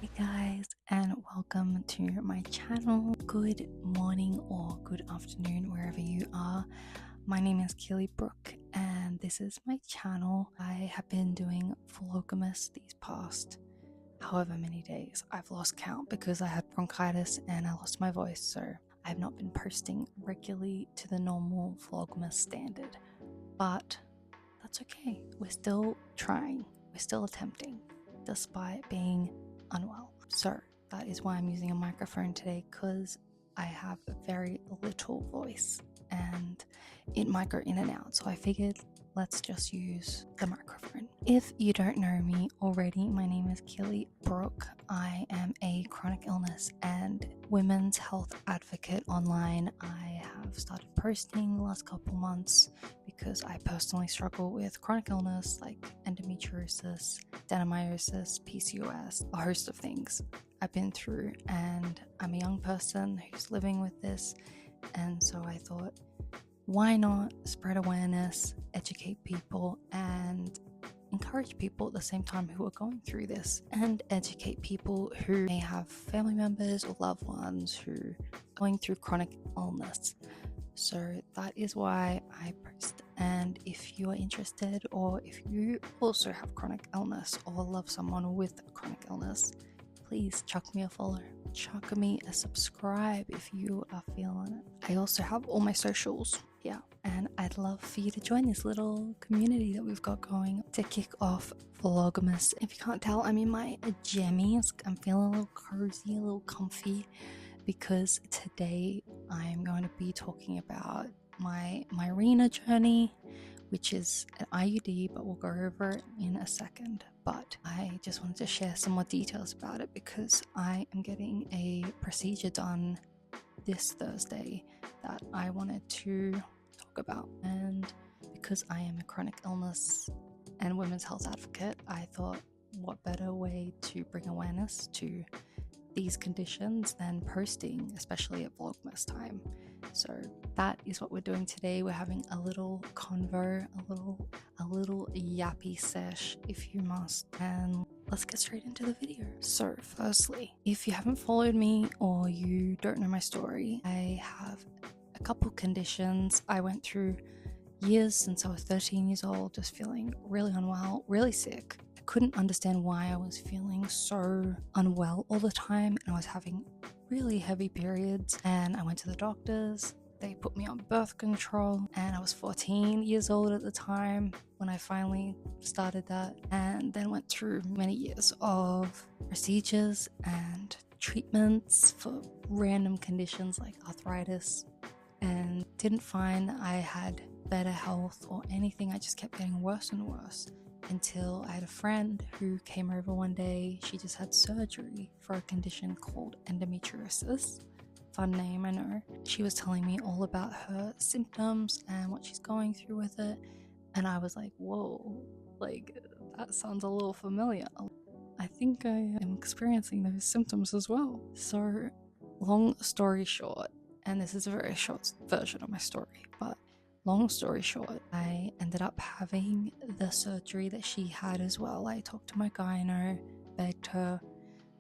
Hey guys, and welcome to my channel. Good morning or good afternoon wherever you are. My name is Keely Brooke and this is my channel. I have been doing vlogmas these past however many days. I've lost count because I had bronchitis and I lost my voice, so I've not been posting regularly to the normal vlogmas standard. But that's okay. We're still trying. We're still attempting despite being unwell. So that is why I'm using a microphone today, because I have very little voice and it might go in and out. So I figured let's just use the microphone. If you don't know me already, my name is Keely Brooke. I am a chronic illness and women's health advocate online. I have started posting the last couple months because I personally struggle with chronic illness like endometriosis, adenomyosis, PCOS, a host of things I've been through, and I'm a young person who's living with this, and so I thought, why not spread awareness, educate people, and encourage people at the same time who are going through this, and educate people who may have family members or loved ones who are going through chronic illness. So that is why I post. And if you are interested, or if you also have chronic illness or love someone with chronic illness, please chuck me a follow, chuck me a subscribe if you are feeling it. I also have all my socials, and I'd love for you to join this little community that we've got going to kick off Vlogmas. If you can't tell, I'm in my jammies. I'm feeling a little cozy, a little comfy, because today I'm going to be talking about my mirena journey, which is an IUD, but we'll go over it in a second. But I just wanted to share some more details about it because I am getting a procedure done this Thursday that I wanted to talk about. And because I am a chronic illness and women's health advocate, I thought, what better way to bring awareness to these conditions than posting, especially at Vlogmas time. So that is what we're doing today. We're having a little convo, a little yappy sesh, if you must, and let's get straight into the video. So firstly, if you haven't followed me or you don't know my story, I have a couple conditions. I went through years since I was 13 years old, just feeling really unwell, really sick. I couldn't understand why I was feeling so unwell all the time, and I was having really heavy periods, and I went to the doctors. They put me on birth control, and I was 14 years old at the time when I finally started that, and then went through many years of procedures and treatments for random conditions like arthritis, and didn't find that I had better health or anything. I just kept getting worse and worse until I had a friend who came over one day. She just had surgery for a condition called endometriosis. Fun name, I know. She was telling me all about her symptoms and what she's going through with it, and I was like, whoa, like that sounds a little familiar. I think I am experiencing those symptoms as well. So long story short, and this is a very short version of my story, but long story short, I ended up having the surgery that she had as well. I talked to my gyno, begged her,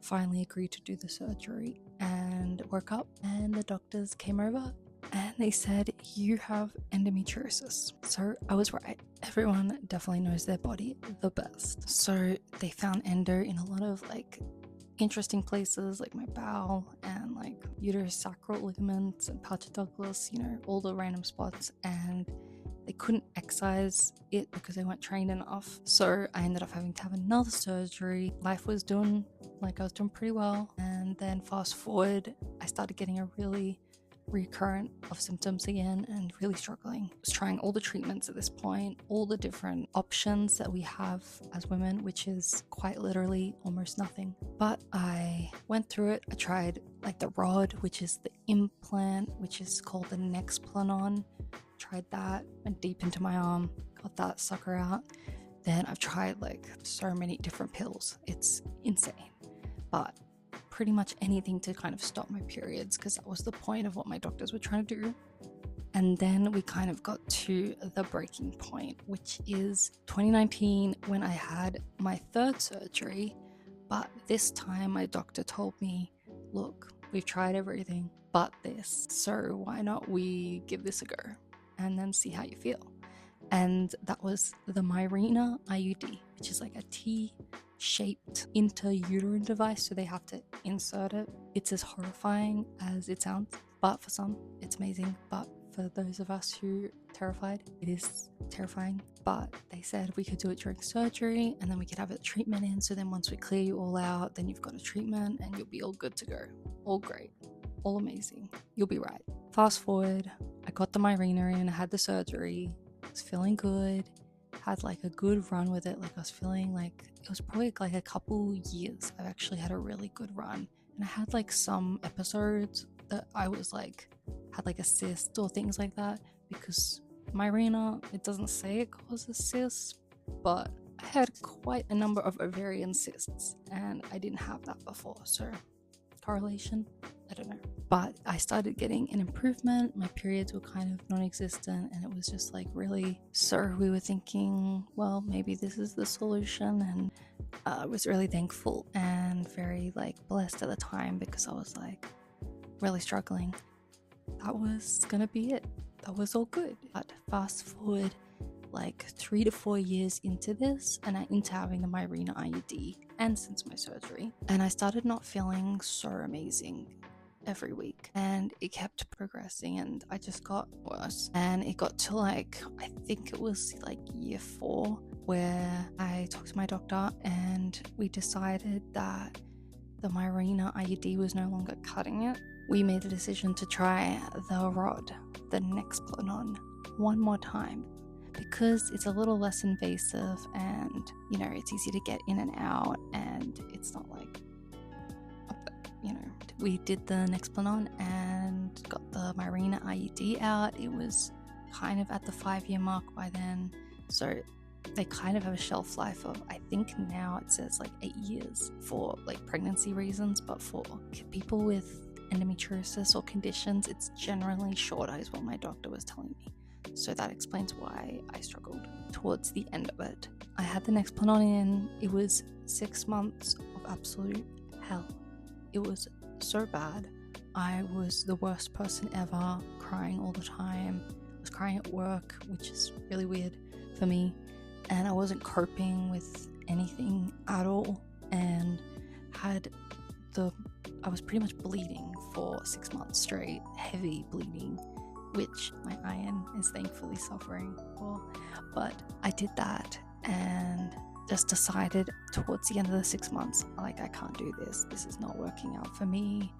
finally agreed to do the surgery, and woke up and the doctors came over and they said, you have endometriosis. So I was right. Everyone definitely knows their body the best. So they found endo in a lot of interesting places like my bowel and like uterus sacral ligaments and pouch Douglas, all the random spots, and they couldn't excise it because they weren't trained enough. So I ended up having to have another surgery. Life was doing I was doing pretty well, and then fast forward, I started getting a really recurrent of symptoms again and really struggling. I was trying all the treatments at this point, all the different options that we have as women, which is quite literally almost nothing. But I went through it. I tried the rod, which is the implant, which is called the Nexplanon. Tried that, went deep into my arm, got that sucker out. Then I've tried so many different pills. It's insane. But pretty much anything to kind of stop my periods, because that was the point of what my doctors were trying to do. And then we kind of got to the breaking point, which is 2019 when I had my third surgery, But this time my doctor told me, look, we've tried everything but this, so why not we give this a go and then see how you feel. And that was the Mirena IUD, which is like a T-shaped intrauterine device, so they have to insert it. It's as horrifying as it sounds, but for some it's amazing. But for those of us who are terrified, it is terrifying. But they said we could do it during surgery and then we could have a treatment in, so then once we clear you all out, then you've got a treatment and you'll be all good to go. All great, all amazing, you'll be right. Fast forward, I got the Mirena in, I had the surgery, was feeling good, had like a good run with it. Like I was feeling like it was probably like a couple years I've actually had a really good run. And I had like some episodes that I was like had like a cyst or things like that, because Mirena, it doesn't say it causes cysts, but I had quite a number of ovarian cysts and I didn't have that before, so correlation, I don't know. But I started getting an improvement, my periods were kind of non-existent, and it was just like really, so we were thinking, well, maybe this is the solution. And I was really thankful and very like blessed at the time, because I was like really struggling. That was gonna be it, that was all good. But fast forward like 3 to 4 years into this, and into having the Mirena IUD, and since my surgery, and I started not feeling so amazing every week, and it kept progressing, and I just got worse. And it got to like, I think it was like year 4, where I talked to my doctor and we decided that the Mirena IUD was no longer cutting it. We made the decision to try the rod, the Nexplanon, one more time, because it's a little less invasive and, you know, it's easy to get in and out, and it's not like, you know, we did the Nexplanon and got the Mirena IUD out. It was kind of at the 5-year mark by then, so they kind of have a shelf life of, I think now it says like 8 years for like pregnancy reasons, but for people with endometriosis or conditions, it's generally shorter, is what my doctor was telling me. So that explains why I struggled towards the end of it. I had the Nexplanon in, it was 6 months of absolute hell. It was so bad. I was the worst person ever, crying all the time. I was crying at work, which is really weird for me, and I wasn't coping with anything at all, and I was pretty much bleeding for 6 months straight, heavy bleeding, which my iron is thankfully suffering for. But I did that and just decided towards the end of the 6 months, like, I can't do this. This is not working out for me.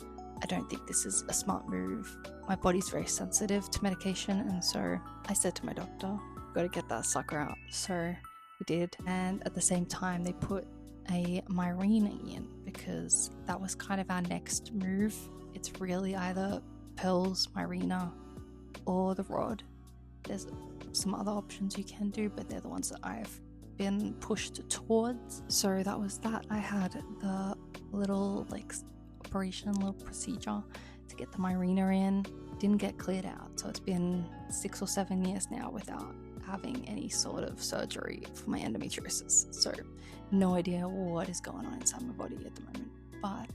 I don't think this is a smart move. My body's very sensitive to medication, and so I said to my doctor, got to get that sucker out. So we did, and at the same time they put a Mirena in, because that was kind of our next move. It's really either pills, Mirena, or the rod. There's some other options you can do, but they're the ones that I've been pushed towards. So that was that. I had the little like operation, little procedure to get the Mirena in. Didn't get cleared out, so it's been 6 or 7 years now without having any sort of surgery for my endometriosis. So no idea what is going on inside my body at the moment, but I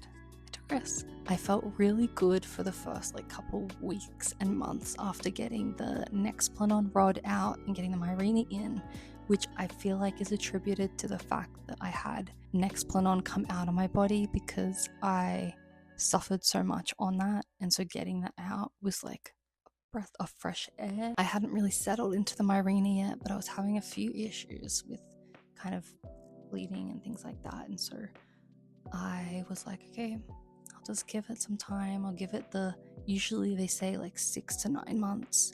digress. I felt really good for the first like couple weeks and months after getting the Nexplanon rod out and getting the Mirena in, which I feel like is attributed to the fact that I had Nexplanon come out of my body because I suffered so much on that, and so getting that out was like a breath of fresh air. I hadn't really settled into the Mirena yet, but I was having a few issues with kind of bleeding and things like that, and so I was like, okay, I'll just give it some time. I'll give it usually they say like 6 to 9 months,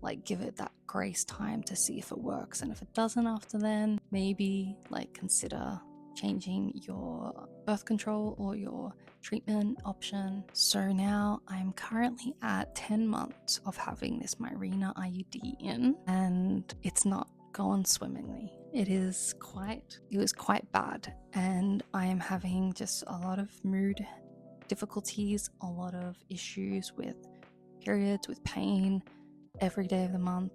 like give it that grace time to see if it works, and if it doesn't after then, maybe like consider changing your birth control or your treatment option. So now I'm currently at 10 months of having this Mirena IUD in, and it's not going swimmingly. It was quite bad, and I am having just a lot of mood difficulties, a lot of issues with periods, with pain every day of the month,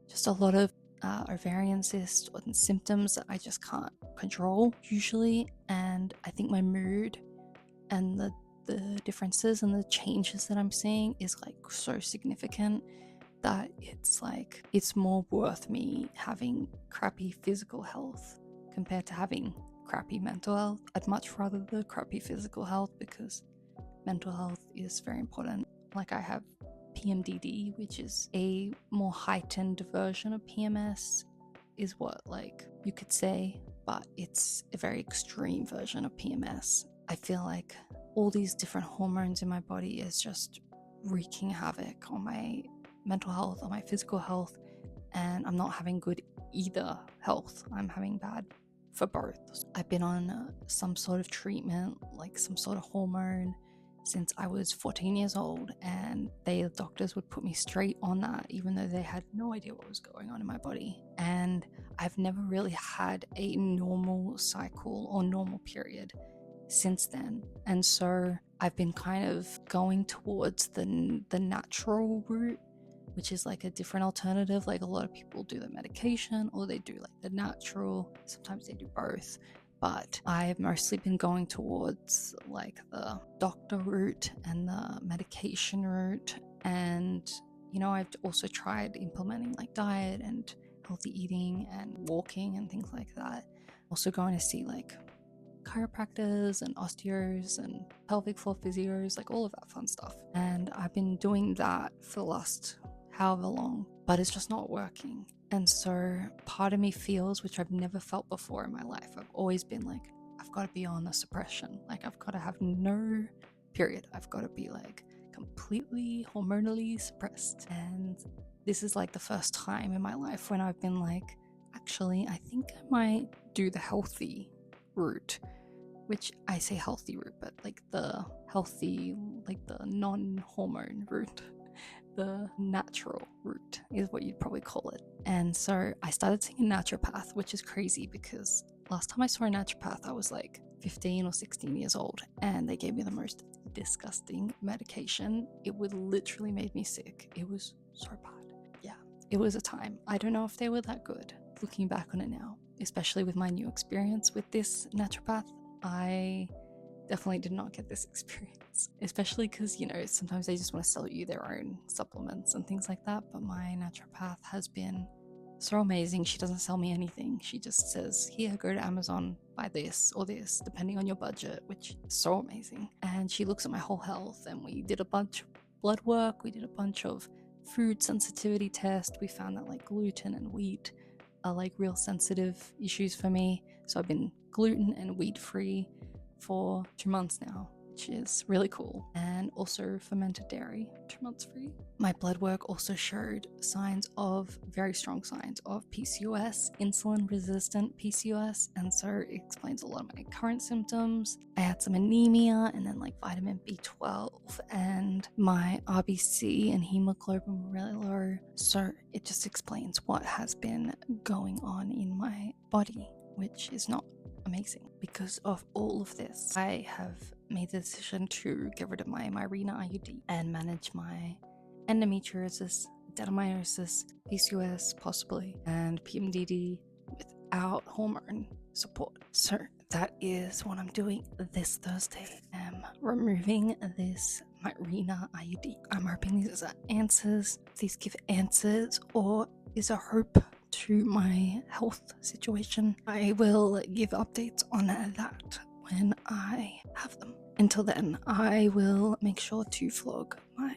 just a lot of ovarian cyst or symptoms that I just can't control usually. And I think my mood and the differences and the changes that I'm seeing is like so significant that it's like it's more worth me having crappy physical health compared to having crappy mental health. I'd much rather the crappy physical health because mental health is very important. Like I have PMDD, which is a more heightened version of PMS, is what like you could say, but it's a very extreme version of PMS. I feel like all these different hormones in my body is just wreaking havoc on my mental health, on my physical health, and I'm not having good either health. I'm having bad for both. I've been on some sort of treatment, like some sort of hormone, since I was 14 years old, and the doctors would put me straight on that even though they had no idea what was going on in my body. And I've never really had a normal cycle or normal period since then, and so I've been kind of going towards the natural route, which is like a different alternative. Like a lot of people do the medication or they do like the natural, sometimes they do both, but I've mostly been going towards like the doctor route and the medication route. And you know, I've also tried implementing like diet and healthy eating and walking and things like that. Also going to see like chiropractors and osteos and pelvic floor physios, like all of that fun stuff. And I've been doing that for the last however long, but it's just not working. And so part of me feels, which I've never felt before in my life, I've always been like, I've got to be on a suppression. Like I've got to have no period. I've got to be like completely hormonally suppressed. And this is like the first time in my life when I've been like, actually, I think I might do the healthy route, which I say healthy route, but like the healthy, like the non-hormone route, the natural route is what you'd probably call it. And so I started seeing a naturopath, which is crazy because last time I saw a naturopath, I was like 15 or 16 years old, and they gave me the most disgusting medication. It would literally made me sick. It was so bad. Yeah, it was a time. I don't know if they were that good looking back on it now, especially with my new experience with this naturopath. I definitely did not get this experience, especially because, you know, sometimes they just want to sell you their own supplements and things like that. But my naturopath has been so amazing. She doesn't sell me anything. She just says, here, go to Amazon, buy this or this, depending on your budget, which is so amazing. And she looks at my whole health, and we did a bunch of blood work. We did a bunch of food sensitivity tests. We found that like gluten and wheat are like real sensitive issues for me. So I've been gluten and wheat free for 2 months now, which is really cool. And also fermented dairy, 2 months free. My blood work also showed very strong signs of PCOS, insulin resistant PCOS, and so it explains a lot of my current symptoms. I had some anemia and then like vitamin B12, and my RBC and hemoglobin were really low. So it just explains what has been going on in my body, which is not amazing. Because of all of this, I have made the decision to get rid of my mirena IUD and manage my endometriosis, adenomyosis, PCOS possibly, and PMDD without hormone support. So that is what I'm doing this Thursday. I'm removing this mirena IUD. I'm hoping these are answers. These give answers or is a hope to my health situation. I will give updates on that when I have them. Until then, I will make sure to vlog my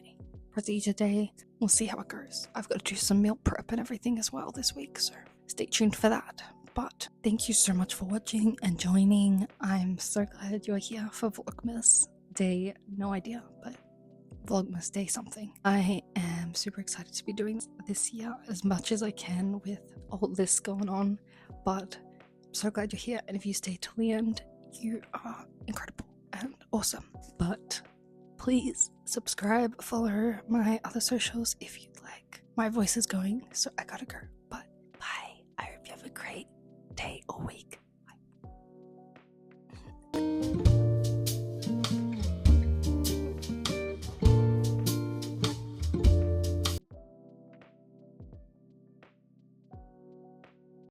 procedure day. We'll see how it goes. I've got to do some meal prep and everything as well this week, so stay tuned for that. But thank you so much for watching and joining. I'm so glad you're here for Vlogmas Day, no idea, but Vlogmas Day something. I am super excited to be doing this year as much as I can with all this going on, but I'm so glad you're here, and if you stay till the end, you are incredible and awesome. But please subscribe, follow my other socials if you'd like. My voice is going, so I gotta go, but bye. I hope you have a great day or week.